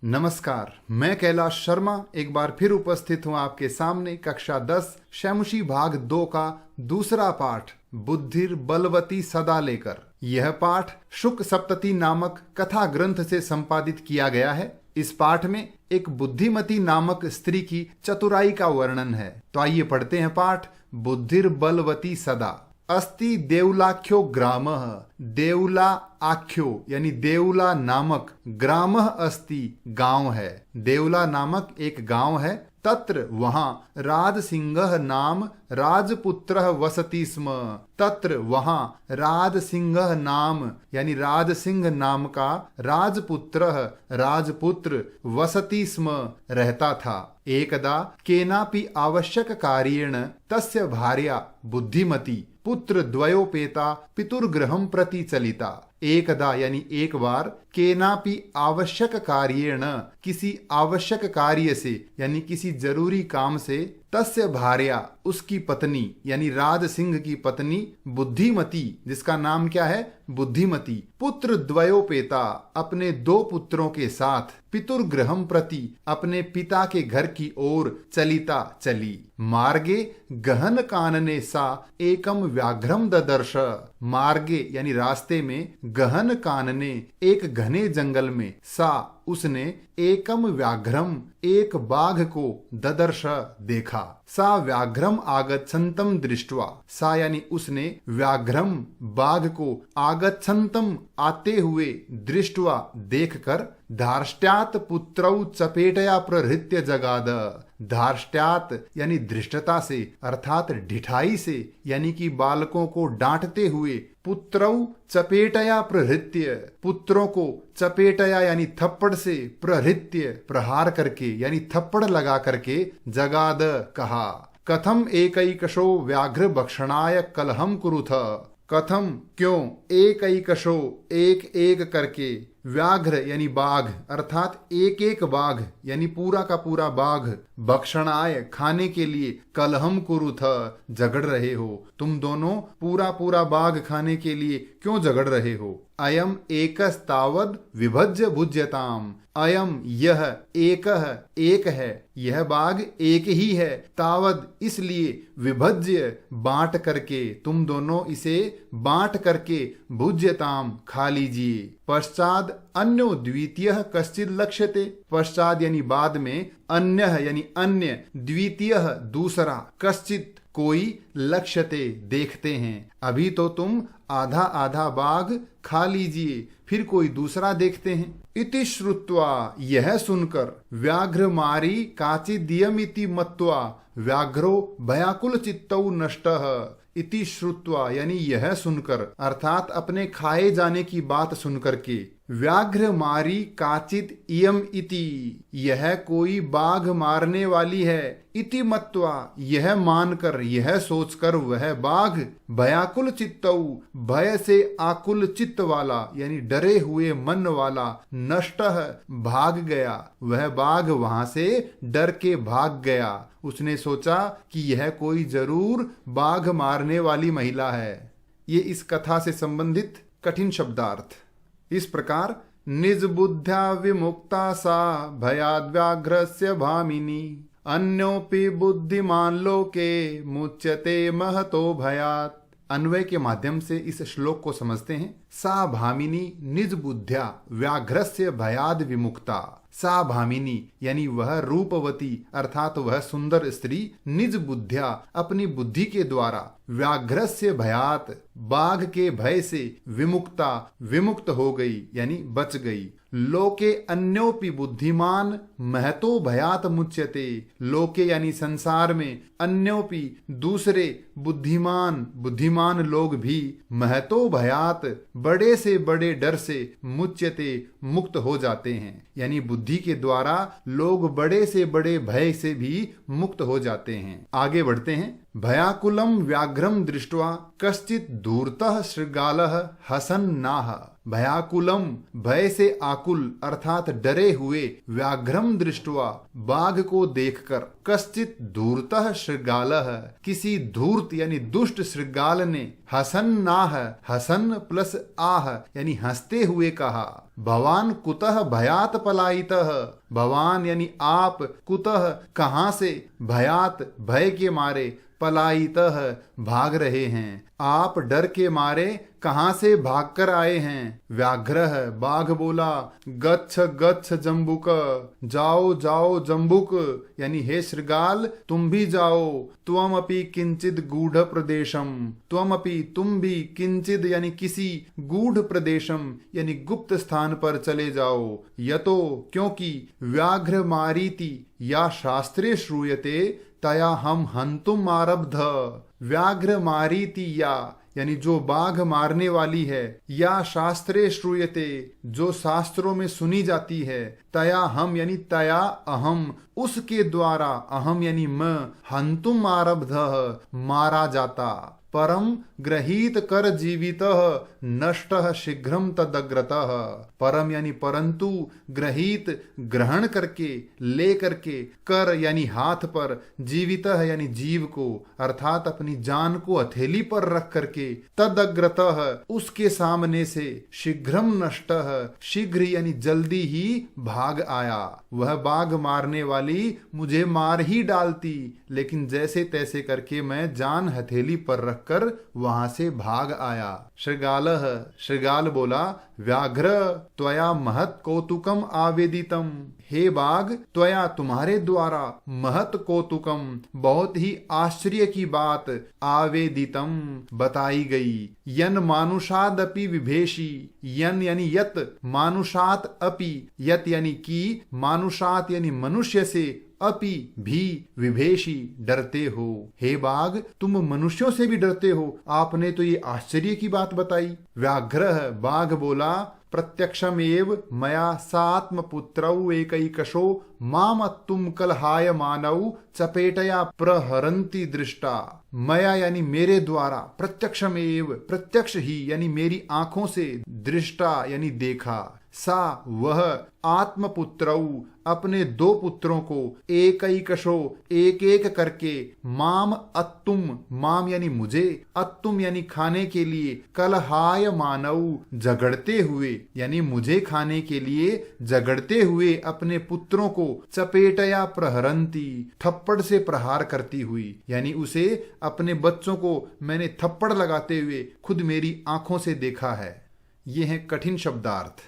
नमस्कार, मैं कैलाश शर्मा एक बार फिर उपस्थित हूँ आपके सामने कक्षा 10 शैमुशी भाग 2 का दूसरा पाठ बुद्धिर बलवती सदा लेकर। यह पाठ शुक सप्तती नामक कथा ग्रंथ से संपादित किया गया है। इस पाठ में एक बुद्धिमती नामक स्त्री की चतुराई का वर्णन है। तो आइए पढ़ते हैं पाठ। बुद्धिर बलवती सदा। अस्ति देवलाख्यो ग्रामः, देवला आख्यो यानी देवला नामक, ग्रामः अस्ति गांव है। देवला नामक एक गांव है। तत्र वहां राजसिंह नाम राजपुत्र वसति स्म। तत्र वहां राजसिंह नाम यानी राजसिंह नाम का राजपुत्र राजपुत्र वसति स्म रहता था। एकदा केनापि आवश्यक कार्येण तस्य भार्या बुद्धिमती पुत्र द्वयोपेता पितुर्गृहं प्रति चलिता। एकदा यानी एक बार, केनापि आवश्यक कार्येण किसी आवश्यक कार्य से यानी किसी जरूरी काम से, तस्य भार्या उसकी पत्नी यानी राज सिंह की पत्नी बुद्धिमती, जिसका नाम क्या है बुद्धिमती, पुत्र द्वयोपेता अपने दो पुत्रों के साथ, पितुर्गृहं प्रति अपने पिता के घर की ओर चलिता चली। मार्गे गहन कानने सा एकम व्याघ्रम ददर्श। मार्गे यानी रास्ते में, गहन कानने एक घने जंगल में, सा उसने, एकम व्याघ्रम एक बाघ को, ददर्श देखा। सा व्याघ्रम आगच्छन्तम दृष्ट्वा। सा यानी उसने व्याघ्रम बाघ को आगच्छन्तम आते हुए, दृष्ट्वा देखकर, धार्ष्ट्यात पुत्रौ चपेटया प्रहृत्य जगाद। धार्ष्ट्यात यानी धृष्टता से अर्थात ढिठाई से यानी कि बालकों को डांटते हुए, पुत्रौ चपेटया प्रहृत्य पुत्रों को चपेटया यानी थप्पड़ से, प्रहृत्य प्रहार करके यानी थप्पड़ लगा करके, जगाद कहा। कथम एकैकशो व्याघ्र भक्षणाय कलहम कुरुथ। कथम क्यों, एकैकशो एक एक करके, व्याघ्र यानी बाघ अर्थात एक एक बाघ यानी पूरा का पूरा बाघ, भक्षणाय खाने के लिए, कलहम कुरुथ झगड़ रहे हो। तुम दोनों पूरा पूरा बाघ खाने के लिए क्यों झगड़ रहे हो। अयम एकस्तावद विभज्य भुज्यताम। अयम यह, एक है, यह बाघ एक ही है, तावद इसलिए, विभज्य बांट करके, तुम दोनों इसे बांट करके, भुज्यताम खा लीजिए। पश्चात अन्यो द्वितीय कश्चित लक्ष्यते। पश्चात यानी बाद में, अन्य यानी अन्य, द्वितीय दूसरा, कश्चित कोई, लक्ष्यते देखते हैं। अभी तो तुम आधा आधा बाघ खा लीजिए, फिर कोई दूसरा देखते हैं। इति श्रुत्वा यह सुनकर, व्याघ्र मारी काचिदियमिति मत्वा, व्याघ्रो भयाकुल चित्तौ नष्टः। इति श्रुत्वा यानी यह सुनकर, अर्थात अपने खाए जाने की बात सुनकर के, व्याघ्र मारी काचित इयम इति यह कोई बाघ मारने वाली है, इति मत्वा यह मानकर, यह सोचकर, वह बाघ, भयाकुल चित्तौ भय से आकुल चित्त वाला यानी डरे हुए मन वाला, नष्टः भाग गया, वह बाघ वहां से डर के भाग गया। उसने सोचा कि यह कोई जरूर बाघ मारने वाली महिला है। ये इस कथा से संबंधित कठिन शब्दार्थ। इस प्रकार, निज बुद्ध्या विमुक्ता सा भयाद व्याघ्रस्य भामिनी, अन्योपि बुद्धिमान लोके मुच्यते महतो भयात्। अन्वय के माध्यम से इस श्लोक को समझते हैं। सा भामिनी निज बुद्ध्या व्याघ्रस्य भयाद विमुक्ता। सा भामिनी यानी वह रूपवती अर्थात वह सुंदर स्त्री, निज बुद्ध्या अपनी बुद्धि के द्वारा, व्याघ्रस्य भयात बाघ के भय से, विमुक्ता विमुक्त हो गई यानी बच गई। लोके अन्योपि बुद्धिमान महतो भयात मुच्यते। लोके यानी संसार में, अन्योपि दूसरे, बुद्धिमान लोग भी, महतो भयात बड़े से बड़े डर से, मुच्यते मुक्त हो जाते हैं। यानी बुद्धि के द्वारा लोग बड़े से बड़े भय से भी मुक्त हो जाते हैं। आगे बढ़ते हैं। भयाकुलम व्याघ्रम दृष्ट्वा कश्चित दूरतः शृगालः हसन्नाह। भयाकुलम भय से आकुल अर्थात डरे हुए, व्याघ्रम दृष्ट्वा बाघ को देखकर, कश्चित धूर्तः शृगालः किसी धूर्त यानी दुष्ट शृगाल ने, हसन्नाह हसन प्लस आह यानी हंसते हुए कहा, भवान कुतः भयात पलायितः। भवान यानी आप, कुतः कहां से, भयात भय के मारे, पलायितः भाग रहे हैं, आप डर के मारे कहां से भागकर आए हैं। व्याघ्रः बाघ बोला, गच्छ गच्छ जम्बुक, जाओ जाओ जम्बुक यानी हे श्रृगाल तुम भी जाओ, त्वमपि किंचिद गूढ़ प्रदेशम, त्वमपि तुम भी, किंचिद यानी किसी, गूढ़ प्रदेशम यानी गुप्त स्थान पर चले जाओ, यतो क्योंकि, व्याघ्र मारीति या शास्त्रे श्रूयते तया हम हंतुम आरब्ध। व्याघ्र मारीति या यानी जो बाघ मारने वाली है, या शास्त्रे श्रूयते जो शास्त्रों में सुनी जाती है, तया हम यानी तया अहम उसके द्वारा, अहम यानी मैं, हंतुम आरब्ध मारा जाता, परम ग्रहीत कर जीवितः नष्टः शीघ्रम तदग्रतः। परम यानी परंतु, ग्रहीत ग्रहण करके, ले करके, कर यानी हाथ पर, जीवितः यानी जीव को अर्थात अपनी जान को हथेली पर रख करके, तदग्रतः उसके सामने से, शीघ्रम नष्टः शीघ्र यानी जल्दी ही भाग आया। वह बाघ मारने वाली मुझे मार ही डालती, लेकिन जैसे तैसे करके मैं जान हथेली पर रखकर वहां से भाग आया। शृगालः शृगाल बोला, व्याघ्र त्वया महत् कौतुकम आवेदितम। हे बाघ त्वया तुम्हारे द्वारा, महत् कौतुकम बहुत ही आश्चर्य की बात, आवेदितम बताई गई, यन मानुषादपि विभेषी, यन यानी यत, मानुषात अपि, यत यानी की, मानुषात यानी मनुष्य से, अपि भी, विभेषी डरते हो। हे बाघ तुम मनुष्यों से भी डरते हो, आपने तो ये आश्चर्य की बात बताई। व्याघ्रः बाघ बोला, प्रत्यक्षमेव मया सात्म पुत्रौ एकैकशो माम तुम कलहाय मानव चपेटया प्रहरंती दृष्टा। मया यानी मेरे द्वारा, प्रत्यक्षमेव प्रत्यक्ष ही यानी मेरी आंखों से, दृष्टा यानी देखा, सा वह, आत्मपुत्रौ अपने दो पुत्रों को, एकैकशो एक एक करके, माम अत्तुम, माम यानी मुझे, अत्तुम यानी खाने के लिए, कलहाय मानव झगड़ते हुए यानी मुझे खाने के लिए झगड़ते हुए अपने पुत्रों को, चपेटया प्रहरंती थप्पड़ से प्रहार करती हुई, यानी उसे अपने बच्चों को मैंने थप्पड़ लगाते हुए खुद मेरी आंखों से देखा है। ये है कठिन शब्दार्थ।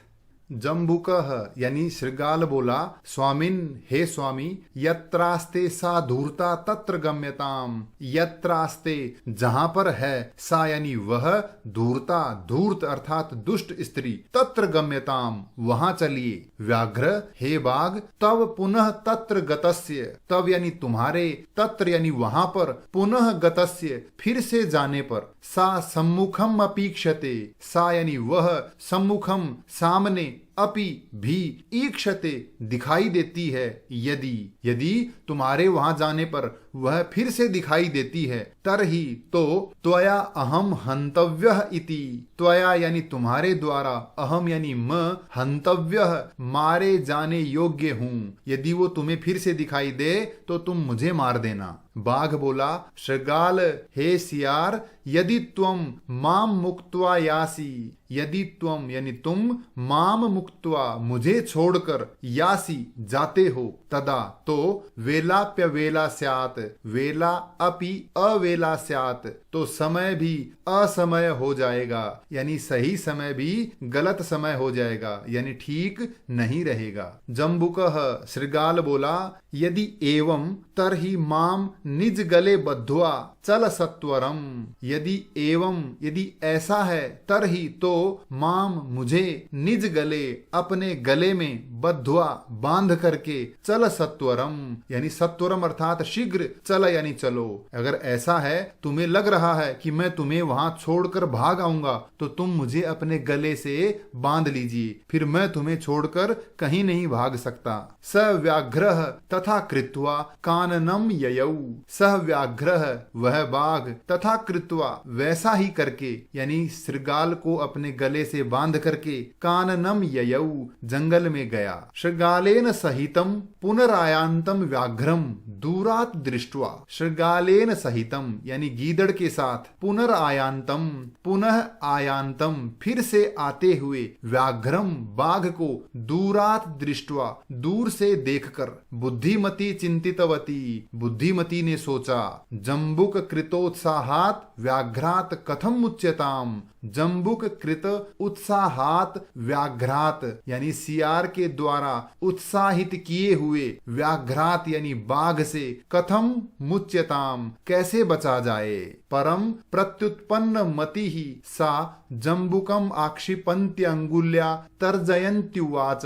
जम्बुकः यानी श्रृगाल बोला, स्वामिन हे स्वामी, यत्रास्ते सा धूर्ता तत्र गम्यताम। यत्रास्ते जहां पर है, सा यानी वह, धूर्ता धूर्त अर्थात दुष्ट स्त्री, तत्र गम्यताम वहां चलिए। व्याघ्र हे बाघ, तब पुनः तत्र गतस्य, तब यानी तुम्हारे, तत्र यानी वहां पर, पुनः गतस्य फिर से जाने पर, सा सम्मुखम अपेक्षते, सा यानी वह, सम्मुखम सामने, अपि भी, ईक्षते दिखाई देती है, यदि यदि तुम्हारे वहां जाने पर वह फिर से दिखाई देती है, तरहि तो, त्वया अहम हंतव्यः इति, त्वया यानी तुम्हारे द्वारा, अहम यानी मैं, हंतव्यः मारे जाने योग्य हूं। यदि वो तुम्हें फिर से दिखाई दे तो तुम मुझे मार देना। बाघ बोला, श्रृगाल हे सियार, यदि त्वम माम मुक्त्वा यासी, यदि त्वम यानी तुम, माम मुक्त्वा मुझे छोड़कर, यासी जाते हो, तदा तो, वेलाप्य वेला स्यात्, वेला अपि अवेला स्यात्, तो समय भी असमय हो जाएगा, यानी सही समय भी गलत समय हो जाएगा, यानी ठीक नहीं रहेगा। जम्बुकः श्रृगाल बोला, यदि एवं तरहि माम निज गले बद्ध्वा चल सत्वरम। यदि एवं यदि ऐसा है, तरहि तो, माम मुझे, निज गले अपने गले में, बद्धवा बांध करके, चल सत्वरम यानी सत्वरम अर्थात शीघ्र, चल यानी चलो। अगर ऐसा है, तुम्हें लग रहा है कि मैं तुम्हें वहां छोड़कर भाग आऊंगा, तो तुम मुझे अपने गले से बांध लीजिए, फिर मैं तुम्हें छोड़कर कहीं नहीं भाग सकता। स व्याघ्रः तथा कृत्वा काननम ययौ, सह व्याघ्रः वह बाघ, तथा कृत्वा वैसा ही करके यानी श्रृगाल को अपने गले से बांध करके, काननम ययौ जंगल में गया। श्रृगालेन सहितम पुनरायांतम व्याघ्रम दूरात दृष्ट्वा, श्रृगालेन सहितम यानी गीदड़ के साथ, पुनरायांतम पुनः आयांतम फिर से आते हुए, व्याघ्रम बाघ को, दूरात दृष्ट्वा दूर से देखकर, बुद्धिमती चिंतितवती बुद्धिमती ने सोचा, जंबुक कृतोत्साहात व्याघ्रात कथम मुच्यताम, जंबुक कृत उत्साहात व्याघ्रात यानी सियार के द्वारा उत्साहित किए हुए, व्याघ्रात यानी बाघ से, कथम मुच्यताम कैसे बचा जाए। परम प्रत्युत्पन्न मति ही सा जंबुकम आक्षिपन्त्य अंगुल्या तर्जयन्त्युवाच,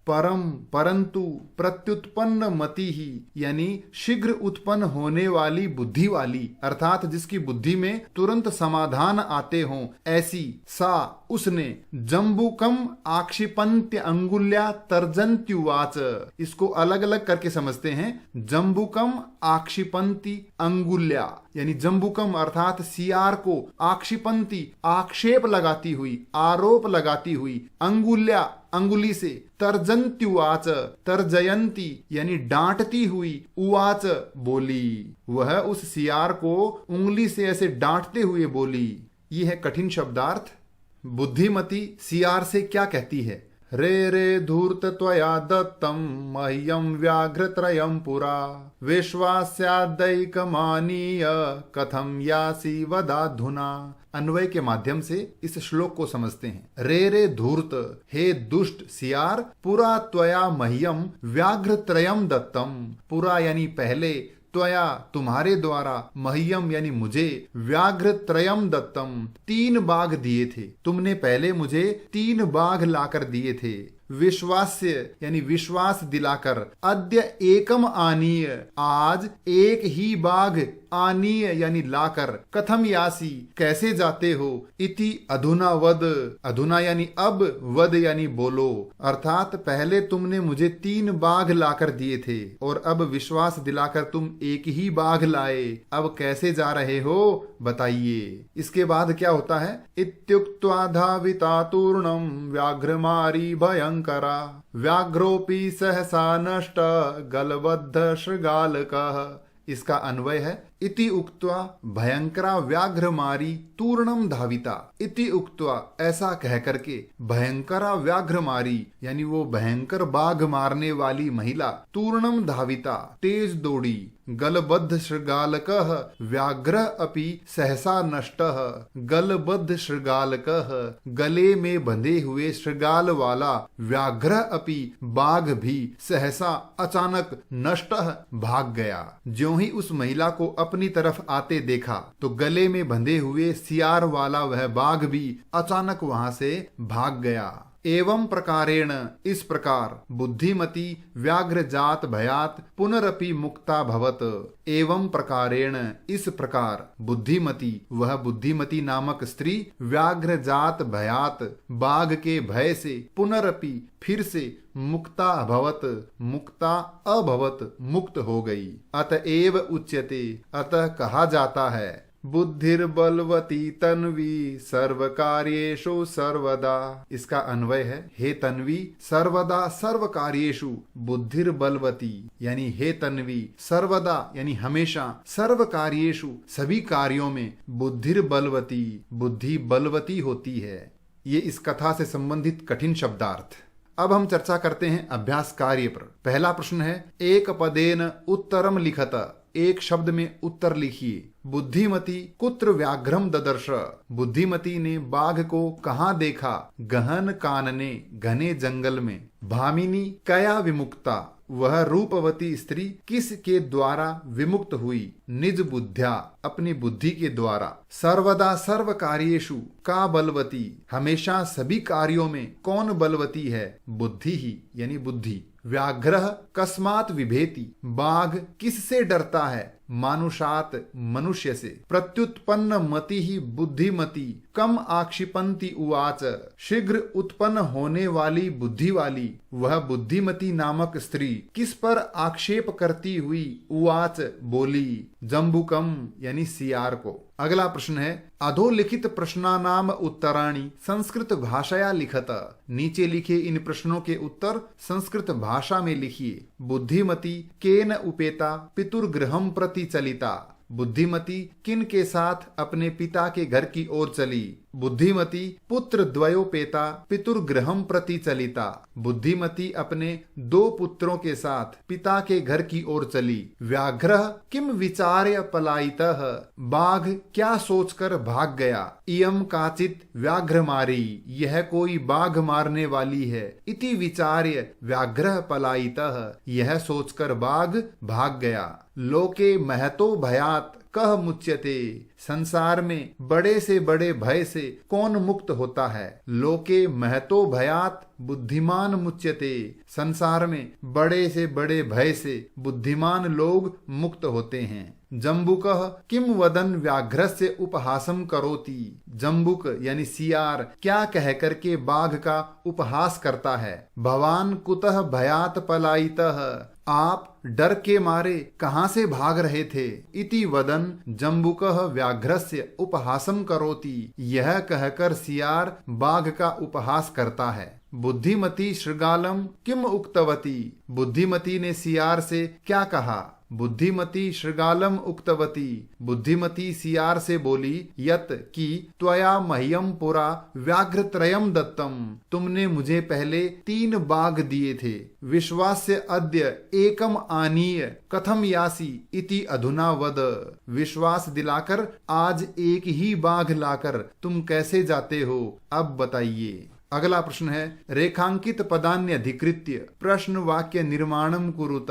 परम परंतु प्रत्युत्पन्न मति ही यानी शीघ्र उत्पन्न होने वाली बुद्धि वाली, अर्थात जिसकी बुद्धि में तुरंत समाधान आते हों, ऐसी, सा उसने, जंबुकम आक्षिपन्त्य अंगुल्या तर्जन्त्युवाच, इसको अलग अलग करके समझते हैं। जंबुकम आक्षिपन्ति अंगुल्या यानी जंबुकम अर्थात सियार को, आक्षिपन्ति आक्षेप लगाती हुई, आरोप लगाती हुई, अंगुल्या अंगुली से, तर्जन्त्युवाच तर्जयंती यानी डांटती हुई, उवाच बोली, वह उस सियार को उंगली से ऐसे डांटते हुए बोली। ये है कठिन शब्दार्थ। बुद्धिमती सियार से क्या कहती है। रे रे धूर्त त्वया दत्तम मह्यम व्याघ्रत्रयम पुरा, विश्वास्यादैकमानीय कथम यासी वदाधुना। अन्वय के माध्यम से इस श्लोक को समझते हैं। रे रे धूर्त, हे दुष्ट सियार, पुरा त्वया मह्यम व्याघ्रत्रयम दत्तम, पुरा यानी पहले, त्वया तुम्हारे द्वारा, मह्यम यानी मुझे, व्याघ्र त्रयम दत्तम 3 बाघ दिए थे, तुमने पहले मुझे 3 बाघ लाकर दिए थे। विश्वास्य यानी विश्वास दिलाकर, अद्य एकम आनीय आज एक ही बाघ, आनीय यानी लाकर, कथम यासी कैसे जाते हो, इति अधुना वद, अधुना यानी अब, वद यानी बोलो, अर्थात पहले तुमने मुझे 3 बाघ लाकर दिए थे और अब विश्वास दिलाकर तुम एक ही बाघ लाए, अब कैसे जा रहे हो बताइए। इसके बाद क्या होता है। इत्युक्त्वा धाविता तूर्णम व्याघ्रमारी भयंकरा, व्याघ्रोपि सहसा नष्ट गलबद्ध शृगालकः। इसका अन्वय है इति उक्त्वा भयंकरा व्याघ्रमारी तूर्णम धाविता, इति उक्त्वा ऐसा कह करके, भयंकरा व्याघ्रमारी यानी वो भयंकर बाघ मारने वाली महिला, तूर्णम धाविता तेज दौड़ी, गलबद्ध शृगालकः व्याघ्र अपि सहसा नष्टः, गलबद्ध शृगालकः गले में बंधे हुए शृगाल वाला, व्याघ्र अपि बाघ भी, सहसा अचानक, नष्टः भाग गया। ज्यों ही उस महिला को अपनी तरफ आते देखा तो गले में बंधे हुए सियार वाला वह बाघ भी अचानक वहां से भाग गया। एवं प्रकारेण इस प्रकार, बुद्धिमती व्याघ्र जात भयात पुनरपि मुक्ता भवत। एवं प्रकारेण इस प्रकार, बुद्धिमती वह बुद्धिमती नामक स्त्री, व्याघ्र जात भयात बाघ के भय से, पुनरपि फिर से, मुक्ता अभवत मुक्ता अभवत मुक्त हो गई। अतएव उच्यते अतः कहा जाता है, बुद्धिर्बलवती तन्वी सर्वकार्येषु सर्वदा। इसका अन्वय है, हे तन्वी सर्वदा सर्वकार्येषु, बुद्धिर्बलवती यानी हे तन्वी, सर्वदा यानी हमेशा, सर्वकार्येषु सभी कार्यों में, बुद्धिर्बलवती बुद्धि बलवती होती है। ये इस कथा से संबंधित कठिन शब्दार्थ। अब हम चर्चा करते हैं अभ्यास कार्य पर। पहला प्रश्न है, एक पदेन उत्तरम लिखत, एक शब्द में उत्तर लिखिए। बुद्धिमती कुत्र व्याघ्रम ददर्श, बुद्धिमती ने बाघ को कहाँ देखा। गहन कानने घने जंगल में। भामिनी कया विमुक्ता, वह रूपवती स्त्री किस के द्वारा विमुक्त हुई? निज बुद्ध्या, अपनी बुद्धि के द्वारा। सर्वदा सर्व कार्येषु का बलवती, हमेशा सभी कार्यों में कौन बलवती है? बुद्धि ही, यानी बुद्धि। व्याघ्रः कस्मात् विभेति, बाघ किससे डरता है? मानुषात, मनुष्य से। प्रत्युत्पन्न मति ही बुद्धिमती, कम आक्षिपन्ति उवाच, शीघ्र उत्पन्न होने वाली बुद्धि वाली वह बुद्धिमती नामक स्त्री किस पर आक्षेप करती हुई उवाच बोली? जम्बुकम, यानी सियार को। अगला प्रश्न है, अधोलिखित प्रश्नानाम उत्तराणि संस्कृत भाषाया लिखत। नीचे लिखे इन प्रश्नों के उत्तर संस्कृत भाषा में लिखिए। बुद्धिमती केन उपेता पितुर्गृहं प्रति चलिता, बुद्धिमती किन के साथ अपने पिता के घर की ओर चली? बुद्धिमती पुत्र द्वयोपेता पितुर्गृहं प्रति चलिता, बुद्धिमती अपने 2 पुत्रों के साथ पिता के घर की ओर चली। व्याघ्रः किम विचार्य पलायितः, बाघ क्या सोचकर भाग गया? इयं काचित् व्याघ्रमारी, यह कोई बाघ मारने वाली है। इति विचार्य व्याघ्रः पलायितः, यह सोचकर बाघ भाग गया। लोके महतो भयात् कह मुच्यते, संसार में बड़े से बड़े भय से कौन मुक्त होता है? लोके महतो भयात् बुद्धिमान मुच्यते, संसार में बड़े से बड़े भय से बुद्धिमान लोग मुक्त होते हैं। जम्बुकः किम वदन व्याघ्रस्य उपहासम करोति, जम्बुक यानी सियार क्या कह करके बाघ का उपहास करता है? भवान कुतः भयात् पलायितः, आप डर के मारे कहां से भाग रहे थे? इति वदन जम्बुकः व्याघ्रस्य उपहासम करोति, यह कहकर सियार बाघ का उपहास करता है। बुद्धिमती शृगालम किम उक्तवती, बुद्धिमती ने सियार से क्या कहा? बुद्धिमती शृगालम उक्तवती, बुद्धिमती सियार से बोली, यत कि त्वया मह्यम पुरा व्याघ्रत्रयम दत्तम, तुमने मुझे पहले 3 बाघ दिए थे। विश्वास्य अद्य एकम आनीय कथम यासी इति अधुना वद, विश्वास दिलाकर आज एक ही बाघ लाकर तुम कैसे जाते हो, अब बताइए। अगला प्रश्न है, रेखांकित पदान्यधिकृत्य प्रश्न वाक्य निर्माणम कुरुत,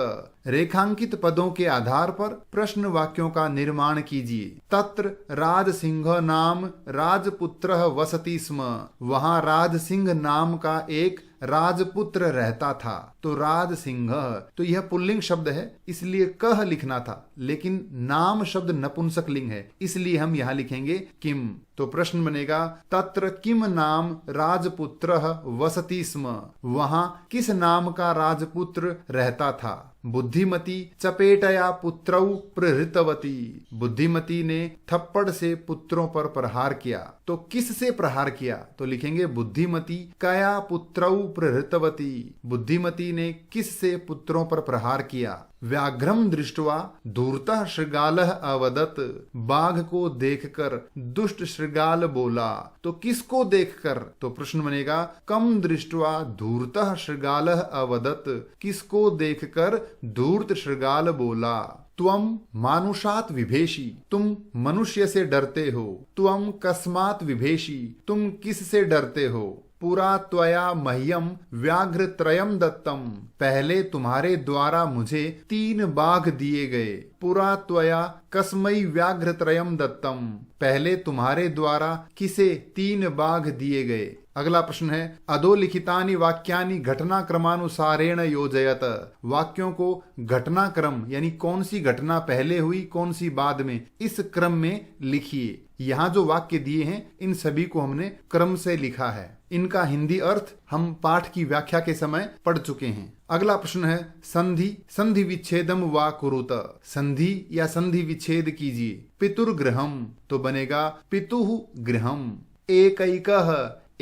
रेखांकित पदों के आधार पर प्रश्न वाक्यों का निर्माण कीजिए। तत्र राजसिंह नाम राजपुत्रः वसति स्म, वहां राजसिंह नाम का एक राजपुत्र रहता था। तो राजसिंह, तो यह पुल्लिंग शब्द है इसलिए कह लिखना था, लेकिन नाम शब्द नपुंसक लिंग है इसलिए हम यहाँ लिखेंगे किम। तो प्रश्न बनेगा, तत्र किम नाम राजपुत्रः वसति स्म, वहां किस नाम का राजपुत्र रहता था? बुद्धिमती चपेटया पुत्रौ प्रहृतवती, बुद्धिमती ने थप्पड़ से पुत्रों पर प्रहार किया। तो किस से प्रहार किया? तो लिखेंगे बुद्धिमती कया पुत्रौ प्रहृतवती, बुद्धिमती ने किस से पुत्रों पर प्रहार किया? व्याघ्रम दृष्ट्वा धूर्तः शृगालः अवदत्, बाघ को देखकर दुष्ट शृगाल बोला। तो किसको देखकर? तो प्रश्न बनेगा, कम दृष्ट्वा धूर्तः शृगालः अवदत्, किसको देखकर धूर्त शृगाल बोला? त्वम मानुषात विभेषी, तुम मनुष्य से डरते हो। त्वम कस्मात विभेषी, तुम किस से डरते हो? पुरा त्वया मह्यम व्याघ्र त्रयम दत्तम, पहले तुम्हारे द्वारा मुझे 3 बाघ दिए गए। पुरा त्वया कस्मै व्याघ्र त्रयम दत्तम, पहले तुम्हारे द्वारा किसे 3 बाघ दिए गए। अगला प्रश्न है, अधोलिखितानि वाक्यानि घटनाक्रमानुसारेण योजयत, वाक्यों को घटनाक्रम यानी कौन सी घटना पहले हुई कौन सी बाद में, इस क्रम में लिखिए। यहाँ जो वाक्य दिए हैं इन सभी को हमने क्रम से लिखा है। इनका हिंदी अर्थ हम पाठ की व्याख्या के समय पढ़ चुके हैं। अगला प्रश्न है, संधि संधि विच्छेदम वा कुरुत, संधि या संधि विच्छेद कीजिए। पितुर्गृहम, तो बनेगा पितुः गृहम। एकैकः,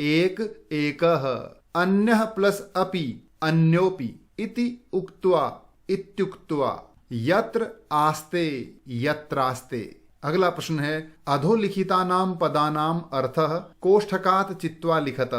एक एकः। अन्यः प्लस अपि अन्योपि इति उक्त्वा इत्युक्त्वा। यत्र आस्ते यत्रास्ते। अगला प्रश्न है, अधोलिखितानाम पदानाम अर्थः कोष्ठकात् चित्वा लिखत,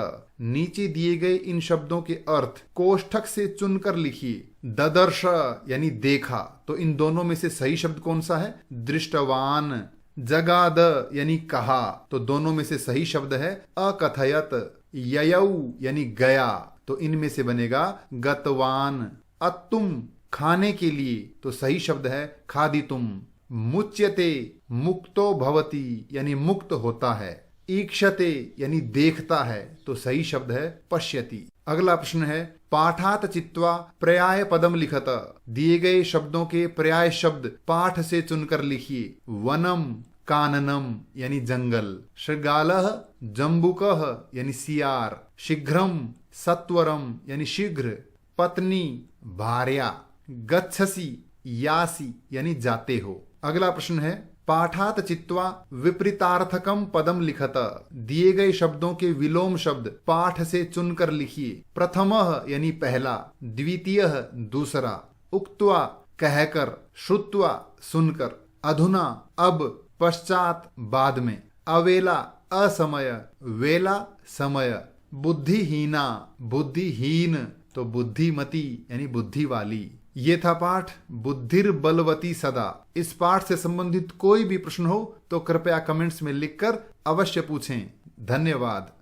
नीचे दिए गए इन शब्दों के अर्थ कोष्ठक से चुनकर लिखिए। ददर्श यानी देखा, तो इन दोनों में से सही शब्द कौन सा है? दृष्टवान। जगाद यानी कहा, तो दोनों में से सही शब्द है अकथयत। ययौ यानी गया, तो इनमें से बनेगा गतवान। अत्तुम खाने के लिए, तो सही शब्द है खादितुम। मुच्यते मुक्तो भवति यानी मुक्त होता है। ईक्षते यानी देखता है, तो सही शब्द है पश्यति। अगला प्रश्न है पाठात चित्वा पर्याय पदम लिखत। दिए गए शब्दों के पर्याय शब्द पाठ से चुनकर लिखिए। वनम काननम यानी जंगल, शृगालः जम्बुकः यानी सियार, शीघ्रम सत्वरम यानी शीघ्र, पत्नी भार्या, गच्छसि यासी यानी जाते हो। अगला प्रश्न है पाठात चित्वा विपरीतार्थकम पदम लिखत। दिए गए शब्दों के विलोम शब्द पाठ से चुनकर लिखिए। प्रथमः यानी पहला, द्वितीयः दूसरा, उक्त्वा कहकर, श्रुत्वा सुनकर, अधुना अब, पश्चात बाद में, अवेला असमय, वेला समय, बुद्धिहीना बुद्धिहीन, तो बुद्धिमती यानी बुद्धि वाली। ये था पाठ बुद्धिर बलवती सदा। इस पाठ से संबंधित कोई भी प्रश्न हो तो कृपया कमेंट्स में लिखकर अवश्य पूछें। धन्यवाद।